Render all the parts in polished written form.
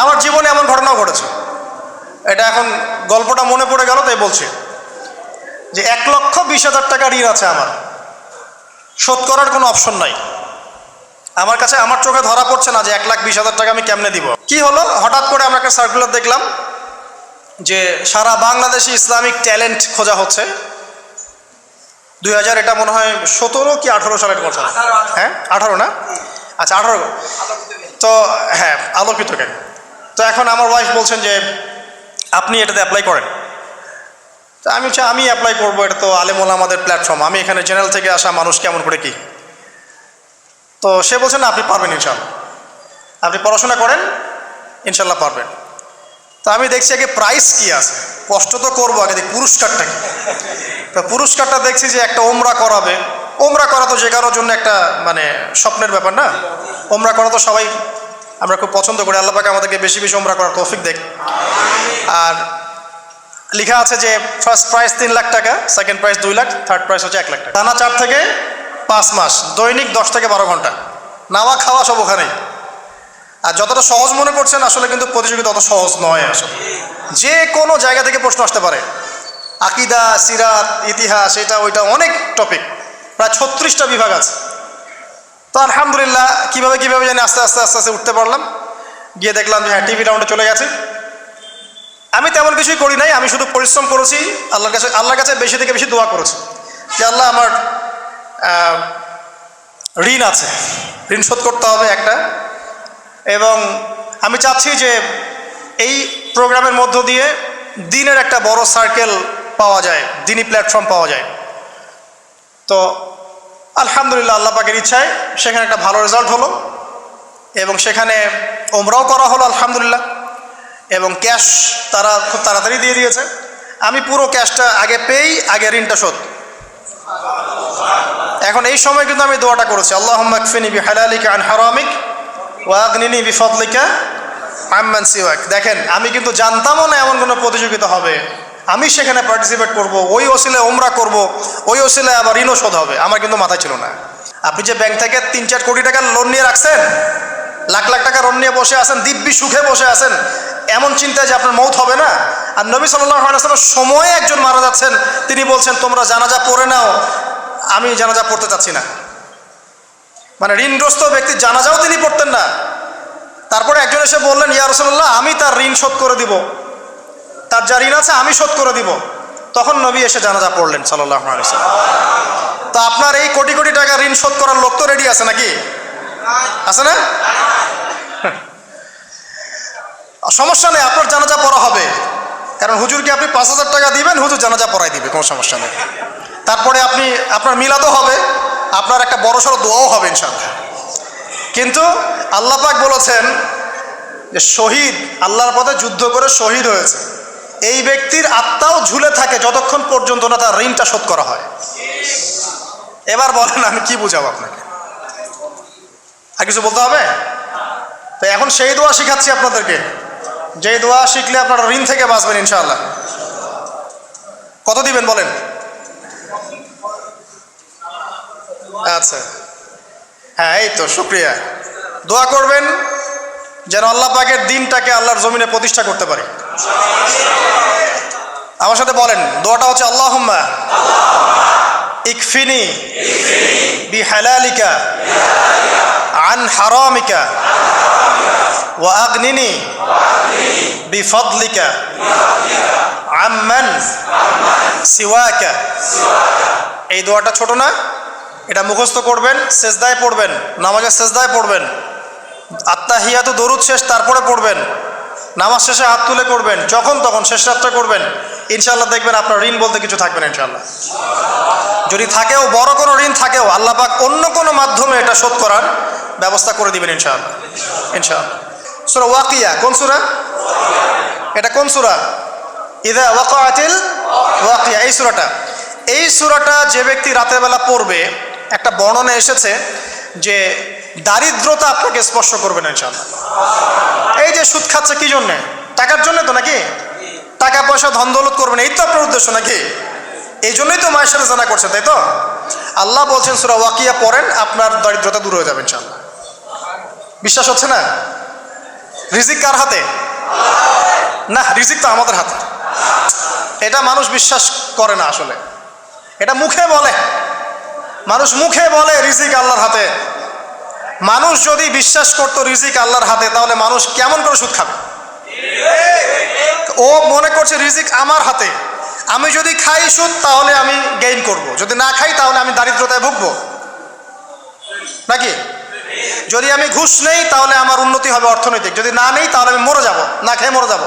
আমার জীবনে এমন ঘটনাও ঘটেছে, এটা এখন গল্পটা মনে পড়ে গেল তাই বলছি, যে 1,20,000 টাকা ঋণ আছে আমার, শোধ করার কোনো অপশন নাই আমার কাছে। আমার চোখে ধরা পড়ছে না যে 1,20,000 টাকা আমি কেমনে দিব। কি হলো, হঠাৎ করে আমরা একটা সার্কুলার দেখলাম যে সারা বাংলাদেশে ইসলামিক ট্যালেন্ট খোঁজা হচ্ছে। 2000 এটা মনে হয় 17 কি 18 সালের কথা, হ্যাঁ 18 না, আচ্ছা 18। তো হ্যাঁ, আলোকিত জ্ঞান। তো এখন আমার ওয়াইফ বলছেন যে আপনি এটাতে অ্যাপ্লাই করেন। তো আমি অ্যাপ্লাই করবো, এটা তো আলেম ওলামাদের প্ল্যাটফর্ম, আমি এখানে জেনারেল থেকে আসা মানুষ কেমন করে কি। তো সে বলছেন না, আপনি পারবেন ইনশাল্লাহ, আপনি পড়াশোনা করেন ইনশাল্লাহ পারবেন। তো আমি দেখছি আগে প্রাইস কি আছে, কষ্ট তো করবো, আগে দেখি পুরস্কারটা কি। তো পুরস্কারটা দেখছি যে একটা ওমরা করাবে। ওমরা করা তো যে কারোর জন্য একটা মানে স্বপ্নের ব্যাপার না, ওমরা করা তো সবাই আমরা খুব পছন্দ করি। আল্লাহ পাক আমাদেরকে বেশি বেশি ওমরা করার তৌফিক দেখ। আর লেখা আছে যে ফার্স্ট প্রাইজ 3 লাখ টাকা, second prize 2 lakh, third prize হচ্ছে 1 লাখ টাকা। টানা 4 থেকে 5 মাস, দৈনিক 10 থেকে 12 ঘন্টা, নাওয়া খাওয়া সব ওখানেই। আর যতটা সহজ মনে করছেন আসলে কিন্তু প্রতিযোগিতা অত সহজ নয়। আসলে যে কোনো জায়গা থেকে প্রশ্ন আসতে পারে, আকিদা, সিরাত, ইতিহাস, এটা ওইটা অনেক টপিক, প্রায় 36টা বিভাগ আছে। তো আলহামদুলিল্লাহ কীভাবে জানি আস্তে আস্তে উঠতে পারলাম। গিয়ে দেখলাম যে হ্যাঁ, টিভি রাউন্ডে চলে গেছে। আমি তেমন কিছুই করি নাই, আমি শুধু পরিশ্রম করেছি, আল্লাহর কাছে বেশি থেকে বেশি দোয়া করেছি যে আল্লাহ আমার ঋণ আছে, ঋণ শোধ করতে হবে একটা। এবং আমি চাচ্ছি যে এই প্রোগ্রামের মধ্য দিয়ে দিনের একটা বড় সার্কেল পাওয়া যায়, দিনী প্ল্যাটফর্ম পাওয়া যায়। তো আলহামদুলিল্লাহ আল্লাহ পাকের ইচ্ছায় সেখানে একটা ভালো রেজাল্ট হলো এবং সেখানে ওমরাও করা হলো আলহামদুলিল্লাহ। এবং ক্যাশ তারা খুব তাড়াতাড়ি দিয়ে দিয়েছে। আমি পুরো ক্যাশটা আগে পেয়েই আগে ঋণটা শোধ। এখন এই সময় কিন্তু আমি দোয়াটা করেছি, আল্লাহুম্মা কফিনি বিহালালিকা আন হারামিক ওয়া আগনিনি বিফদলিকা আম্মান সিওয়াক। দেখেন, আমি কিন্তু জানতামও না এমন কোনো প্রতিযোগিতা হবে, আমি সেখানে পার্টিসিপেট করব, ওই ওসিলায় ওমরা করব, ওই ওসিলায় আবার ঋণও শোধ হবে, আমার কিন্তু মাথায় ছিল না। আপনি যে ব্যাংক থেকে 3-4 কোটি টাকার লোন নিয়ে রাখছেন, লাখ লাখ টাকা লোন নিয়ে বসে আছেন, দিব্যি সুখে বসে আছেন, এমন চিন্তায় যে আপনার মৌত হবে না। আর নবী সাল্লাল্লাহু আলাইহি ওয়াসাল্লাম সময়ে একজন মারা যাচ্ছেন, তিনি বলছেন তোমরা জানাজা পড়ে নাও, আমি জানাজা পড়তে চাচ্ছি না। মানে ঋণগ্রস্ত ব্যক্তির জানাজাও তিনি পড়তেন না। তারপরে একজন এসে বললেন, ইয়া রাসূলুল্লাহ, আমি তার ঋণ শোধ করে দিব, তার যা ঋণ আছে আমি শোধ করে দিব। তখন নবী এসে জানাজা পড়লেন সাল্লাল্লাহু আলাইহি ওয়াসাল্লাম। তো আপনার এই কোটি কোটি টাকা ঋণ শোধ করার লোক তো রেডি আছে নাকি? আছে না? সমস্যা নেই, আপনার জানাজা পড়া হবে, কারণ হুজুরকে আপনি 5,000 টাকা দিবেন, হুজুর জানাজা পড়াই দিবে, কোনো সমস্যা নেই। তারপরে আপনার মিলাদও হবে, আপনার একটা বড়সড় দোয়াও হবে ইনশাআল্লাহ। কিন্তু আল্লাহ পাক বলেছেন যে শহীদ, আল্লাহর পথে যুদ্ধ করে শহীদ হয়েছে, এই ব্যক্তির আত্মাও ঝুলে থাকে যতক্ষণ পর্যন্ত না তার ঋণটা শোধ করা হয়। এবার বলেন আমি কি বুঝাবো আপনাকে, আর কিছু বলতে হবে? তো এখন সেই দোয়া শিখাচ্ছি আপনাদেরকে, যেই দোয়া শিখলে আপনারা ঋণ থেকে বাঁচবেন ইনশাআল্লাহ। কত দিবেন বলেন? আচ্ছা, হ্যাঁ এই তো, শুকরিয়া। দোয়া করবেন যেন আল্লাহ পাকের দিনটাকে আল্লাহর জমিনে প্রতিষ্ঠা করতে পারি। আমার সাথে বলেন, দোয়াটা হচ্ছে আল্লাহুম্মা ইকফিনি বিহালালিকা আন হারামিকা ওয়া আগনিনি বিফদলিকা আম্মান সিওয়াকা। এই দোয়াটা ছোট না, এটা মুখস্থ করবেন, সেজদায় পড়বেন, নামাজের সেজদায় পড়বেন, আত্তাহিয়াতু দরুদ শেষ তারপরে পড়বেন, নামাজ শেষে হাত তুলে করবেন, যখন তখন শেষ রাতটা করবেন, ইনশাআল্লাহ দেখবেন আপনার ঋণ বলতে কিছু থাকবে না ইনশাআল্লাহ। যদি থাকেও, বড় কোনো ঋণ থাকেও, আল্লাহ পাক অন্য কোনো মাধ্যমে এটা শোধ করার ব্যবস্থা করে দিবেন ইনশাআল্লাহ। ইনশাআল্লাহ। সূরা ওয়াকিয়া কোন সূরা? এটা কোন সূরা? ইযা ওয়াকাআতিল ওয়াকিয়া, এই সূরাটা যে ব্যক্তি রাতের বেলা পড়বে, একটা বর্ণনা এসেছে যে দারিদ্রতা আপনাকে স্পর্শ করবে না ইনশাআল্লাহ। এই যে সুদ খাচ্ছে কি জন্যে? টাকার জন্য তো নাকি? টাকা পয়সা ধন দৌলত করবেন, এই তো আপনার উদ্দেশ্য নাকি? এই জন্যই তো মায়ের সাথে জানা করছে, তাই তো? আল্লাহ বলছেন সূরা ওয়াকিয়া পড়েন, আপনার দারিদ্রতা দূর হয়ে যাবে ইনশাআল্লাহ। বিশ্বাস হচ্ছে না? রিজিক কার হাতে? না, রিজিক তো আমাদের হাতে। এটা মানুষ বিশ্বাস করে না আসলে, এটা মুখে বলে, মানুষ মুখে বলে রিজিক আল্লাহর হাতে। মানুষ যদি বিশ্বাস করতো রিজিক আল্লাহর হাতে, তাহলে মানুষ কেমন করে সুদ খাবে? ও মনে করছে রিজিক আমার হাতে, আমি যদি খাই সুদ তাহলে আমি গেইন করব, যদি না খাই তাহলে আমি দারিদ্রতায় ভুগবো নাকি? যদি আমি ঘুষ নেই তাহলে আমার উন্নতি হবে অর্থনৈতিক, যদি না নেই তাহলে আমি মরে যাব, না খেয়ে মরে যাব।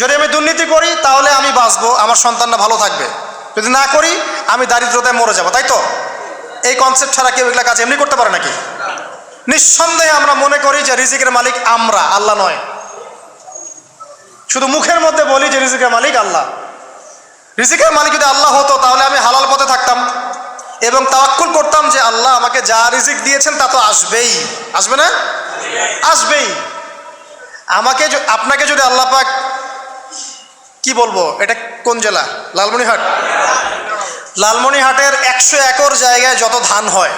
যদি আমি দুর্নীতি করি তাহলে আমি বাঁচবো, আমার সন্তানরা ভালো থাকবে, যদি না করি আমি দারিদ্রতায় মরে যাব, তাই তো? এই কনসেপ্ট ছাড়া কেউ এগুলা কাজ এমনি করতে পারে নাকি? নিঃসন্দেহে আমরা মনে করি যে রিজিকের মালিক আমরা, আল্লাহ নয়। শুধু মুখের মধ্যে বলি যে রিজিকের মালিক আল্লাহ। রিজিকের মালিক যদি আল্লাহ হতো তাহলে আমি হালাল পথে থাকতাম এবং তাওয়াক্কুল করতাম যে আল্লাহ আমাকে যা রিজিক দিয়েছেন তা তো আসবেই, আসবে না? আসবেই। আমাকে আপনাকে যদি আল্লাহ পাক, কি বলবো, এটা কোন জেলা? লালমনিরহাট। লালমনিরহাটের 100 একর জায়গায় যত ধান হয়,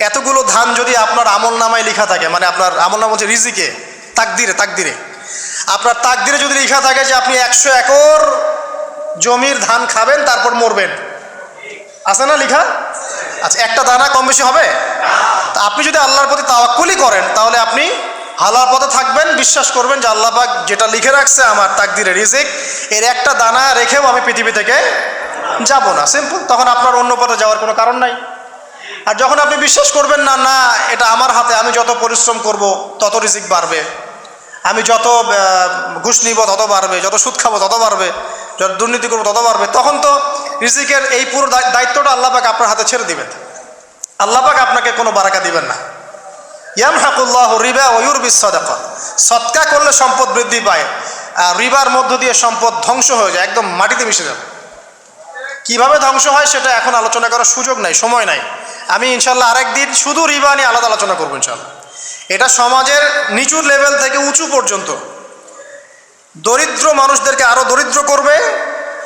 এতগুলো ধান যদি আপনার আমল নামায় লেখা থাকে, মানে আপনার আমল নাম হচ্ছে রিজিকে, তাকদিরে আপনার তাকদিরে যদি লেখা থাকে যে আপনি 100 একর জমির ধান খাবেন তারপর মরবেন, আছে না লেখা? আচ্ছা, একটা দানা কম বেশি হবে? তা আপনি যদি আল্লাহর প্রতি তাওয়াক্কুলই করেন তাহলে আপনি হালাল পথে থাকবেন, বিশ্বাস করবেন যে আল্লাহ পাক যেটা লিখে রাখছে আমার তাকদিরে রিজিক, এর একটা দানা রেখেও আমি পৃথিবী থেকে যাব না, সিম্পল। তখন আপনার অন্য পথে যাওয়ার কোনো কারণ নাই। আর যখন আপনি বিশ্বাস করবেন না, না এটা আমার হাতে, আমি যত পরিশ্রম করব তত রিজিক বাড়বে, আমি যত ঘুষ নিব তত বাড়বে, যত সুদ খাবো তত বাড়বে, যত দুর্নীতি করবো তত বাড়বে, তখন তো রিজিকের এই পুরো দায়িত্বটা আল্লাহ পাক আপনার হাতে ছেড়ে দিবেন। আল্লাহ পাক আপনাকে কোনো বারাকা দিবেন না। ইয়ামহাকুল্লাহু রিবা ওয়া ইউরবিস সাদাকা। সদকা করলে সম্পদ বৃদ্ধি পায়, আর রিবার মধ্য দিয়ে সম্পদ ধ্বংস হয়ে যায়, একদম মাটিতে মিশে যাবে। কিভাবে ধ্বংস হয় সেটা এখন আলোচনা করার সুযোগ নাই, সময় নাই। আমি ইনশাল্লাহ আরেকদিন শুধু রিবা নিয়ে আলাদা আলোচনা করবো ইনশাল্লাহ। এটা সমাজের নিচু লেভেল থেকে উঁচু পর্যন্ত দরিদ্র মানুষদেরকে আরো দরিদ্র করবে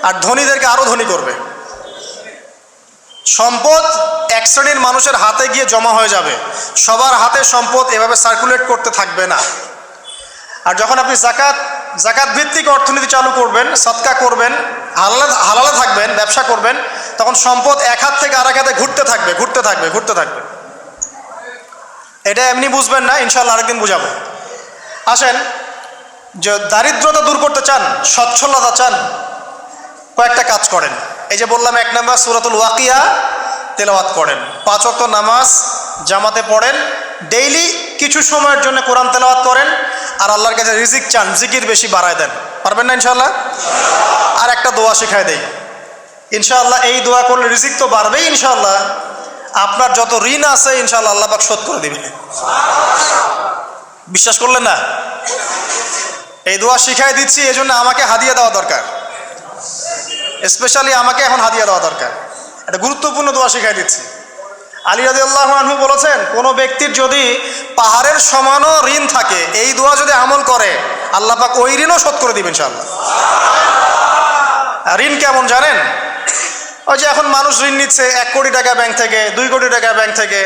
আর ধনীদেরকে আরো ধনী করবে। সম্পদ এক শ্রেণীর মানুষের হাতে গিয়ে জমা হয়ে যাবে, সবার হাতে সম্পদ এভাবে সার্কুলেট করতে থাকবে না। আর যখন আপনি জাকাত ভিত্তিক অর্থনীতি চালু করবেন, সদকা করবেন, হালালে থাকবেন, ব্যবসা করবেন, তখন সম্পদ এক হাত থেকে আরেক হাতে ঘুরতে থাকবে। এটা এমনি বুঝবেন না, ইনশাআল্লাহ আরেকদিন বুঝাবো। আসেন, যে দারিদ্রতা দূর করতে চান, সচ্ছলতা চান, কয়েকটা কাজ করেন। এই যে বললাম, 1 নাম্বার সূরাতুল ওয়াকিয়া তেলাওয়াত করেন, 5 ওয়াক্ত নামাজ জামাতে পড়েন, ডেইলি কিছু সময়ের জন্য কোরআন তেলাওয়াত করেন, আর আল্লাহর কাছে রিজিক চান, জিকির বেশি বাড়ায় দেন। পারবেন না ইনশাআল্লাহ? আর একটা দোয়া শিখাই দেই ইনশাআল্লাহ। এই দোয়া করলে রিজিক তো বাড়বেই ইনশাআল্লাহ, আপনার যত ঋণ আছে ইনশাআল্লাহ আল্লাহ পাক শোধ করে দিবে। বিশ্বাস করলেন না? এই দোয়া শিখাই দিচ্ছি, এজন্য আমাকে হাদিয়া দেওয়া দরকার, স্পেশালি আমাকে এখন হাদিয়া দেওয়া দরকার। এটা গুরুত্বপূর্ণ দোয়া শিখাই দিচ্ছি। আলী রাদিয়াল্লাহু আনহু বলেছেন, কোনো ব্যক্তির যদি পাহাড়ের সমানও ঋণ থাকে, এই দোয়া যদি আমল করে আল্লাহ পাক ওই ঋণও শোধ করে দিবেন ইনশাআল্লাহ। ঋণ কেমন জানেন? ওই যে এখন মানুষ ঋণ নিচ্ছে 1 কোটি টাকা ব্যাংক থেকে, 2 কোটি টাকা ব্যাংক থেকে,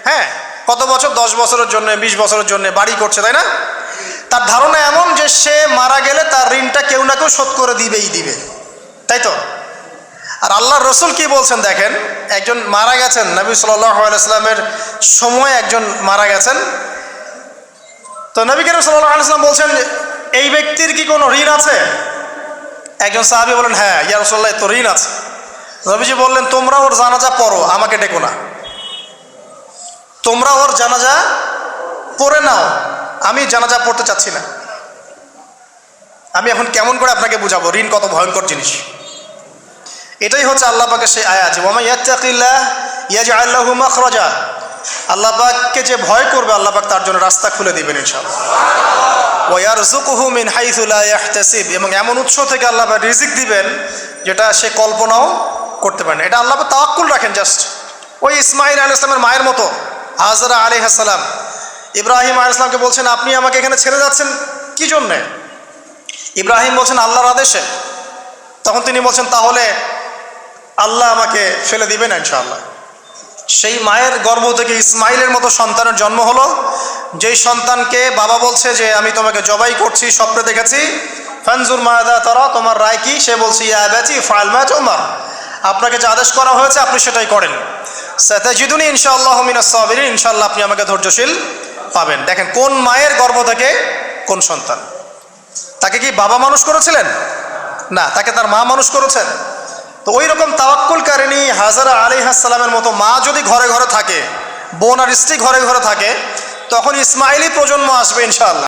হ্যাঁ, কত বছর? 10 বছরের জন্য, 20 বছরের জন্য বাড়ি করছে, তাই না? তার ধারণা এমন যে সে মারা গেলে তার ঋণটা কেউ না কেউ শোধ করে দিবে, তাই তো? আর আল্লাহর রসুল কি বলছেন দেখেন, একজন মারা গেছেন, নবী সাল্লাল্লাহু আলাইহি সাল্লামের সময় একজন মারা গেছেন। তো নবী করিম সাল্লাল্লাহু আলাইহি সাল্লাম বলছেন, এই ব্যক্তির কি কোনো ঋণ আছে? একজন সাহাবী বলেন, হ্যাঁ ইয়া রাসূলুল্লাহ, তো ঋণ আছে। নবীজি বললেন, তোমরা ওর জানাজা পড়ো, আমাকে ডেকো না। তোমরা ওর জানাজা পড়ে নাও, আমি জানাজা পড়তে চাচ্ছি না। আমি এখন কেমন করে আপনাকে বুঝাবো ঋণ কত ভয়ঙ্কর জিনিস? এটাই হচ্ছে আল্লাহ পাকের সেই আয়াত, ওয়া মান ইয়াত্তাকিল্লাহ ইয়াজআল লাহু মাখরাজা। আল্লাহ পাককে যে ভয় করবে আল্লাহ পাক তার জন্য রাস্তা খুলে দিবেন ইনশাআল্লাহ। ওয়া ইয়ারযুকুহু মিন হাইসু লা ইয়াহতাসিব, এবং এমন উৎস থেকে আল্লাহ পাক রিজিক দিবেন যেটা সে কল্পনাও করতে পারে না। এটা আল্লাহ পাক তাওয়াক্কুল রাখেন জাস্ট। ওই ইসমাঈল আলাইহিস সালামের মায়ের মতো, হাজরা আলাইহিস সালাম ইব্রাহিম আলাইহিস সালামকে বলছেন, আপনি আমাকে এখানে ছেড়ে যাচ্ছেন কি জন্যে? ইব্রাহিম বলছেন, আল্লাহর আদেশে। তখন তিনি বলছেন, তাহলে আল্লাহ আমাকে ফেলে দিবেন ইনশাআল্লাহ। সেই মায়ের গর্ভ থেকে ইসমাইলের মতো সন্তানের জন্ম হলো, যেই সন্তানকে বাবা বলছে যে আমি তোমাকে জবাই করছি, স্বপ্নে দেখেছি, ফানজুর মাদা তারা, তোমার রায় কি? সে বলছে ইয়া আবাতি ফাআল মা তুমার, আপনাকে যে আদেশ করা হয়েছে আপনি সেটাই করেন। সাতাজিদুনি ইনশাআল্লাহু মিনাস সাবিরিন, ইনশাআল্লাহ আপনি আমাকে ধৈর্যশীল পাবেন। দেখেন কোন মায়ের গর্ভ থেকে কোন সন্তান। তাকে কি বাবা মানুষ করেছিলেন? না, তাকে তার মা মানুষ করেছেন। তো ওই রকম তাওয়াক্কুলকারিনী হাজারা আলাইহিস সালামের মতো মা যদি ঘরে ঘরে থাকে, বোন আর স্ত্রী ঘরে ঘরে থাকে, তখন ইসমাইলি প্রজন্ম আসবে ইনশাআল্লাহ।